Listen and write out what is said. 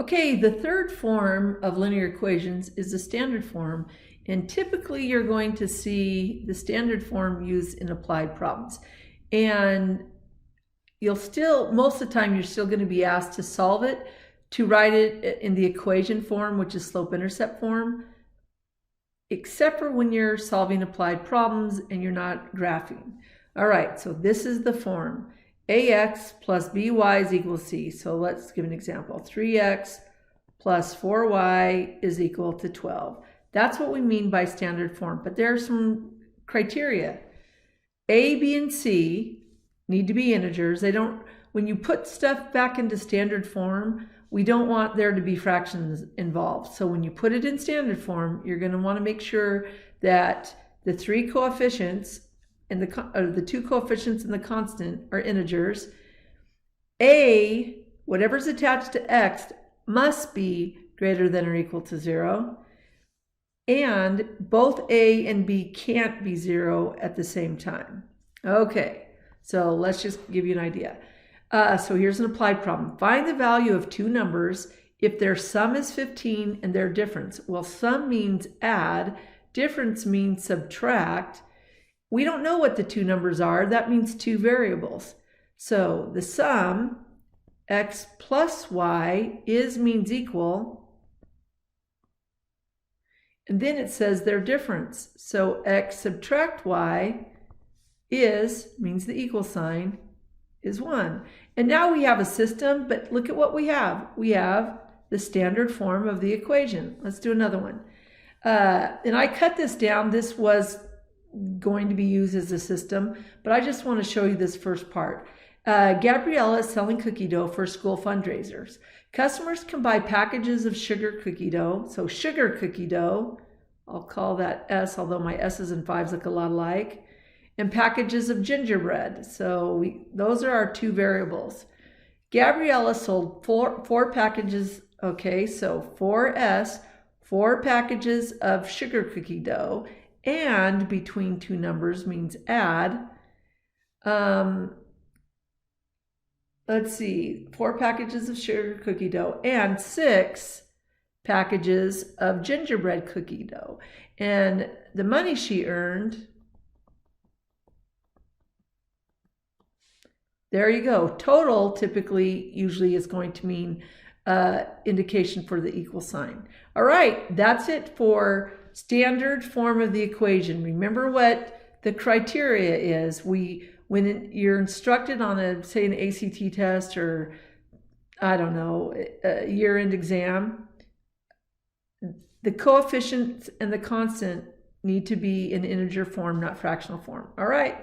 Okay, the third form of linear equations is the standard form, and typically you're going to see the standard form used in applied problems. And most of the time, you're still going to be asked to solve it, to write it in the equation form, which is slope-intercept form, except for when you're solving applied problems and you're not graphing. All right, so this is the form. ax plus by is equal to c. So let's give an example. 3x plus 4y is equal to 12. That's what we mean by standard form, but there are some criteria. A, B, and C need to be integers. When you put stuff back into standard form, we don't want there to be fractions involved. So when you put it in standard form, you're going to want to make sure that the three coefficients and the two coefficients and the constant are integers. A, whatever's attached to x, must be greater than or equal to 0. And both A and B can't be 0 at the same time. Okay, so let's just give you an idea. So here's an applied problem. Find the value of two numbers if their sum is 15 and their difference. Well, sum means add, difference means subtract. We don't know what the two numbers are. That means two variables. So the sum, x plus y, means equal. And then it says their difference. So x subtract y means the equal sign is 1. And now we have a system, but look at what we have. We have the standard form of the equation. Let's do another one. And I cut this down. This was going to be used as a system, but I just want to show you this first part. Gabriella is selling cookie dough for school fundraisers. Customers can buy packages of sugar cookie dough. So sugar cookie dough, I'll call that S, although my S's and 5's look a lot alike, and packages of gingerbread. So those are our two variables. Gabriella sold four packages. Okay, so 4S, 4 packages of sugar cookie dough, and between two numbers means add. Let's see, 4 packages of sugar cookie dough and 6 packages of gingerbread cookie dough. And the money she earned, there you go. Total typically usually is going to mean indication for the equal sign. All right, that's it for standard form of the equation. Remember what the criteria is. When you're instructed on say an ACT test or, I don't know, a year-end exam, the coefficients and the constant need to be in integer form, not fractional form. All right.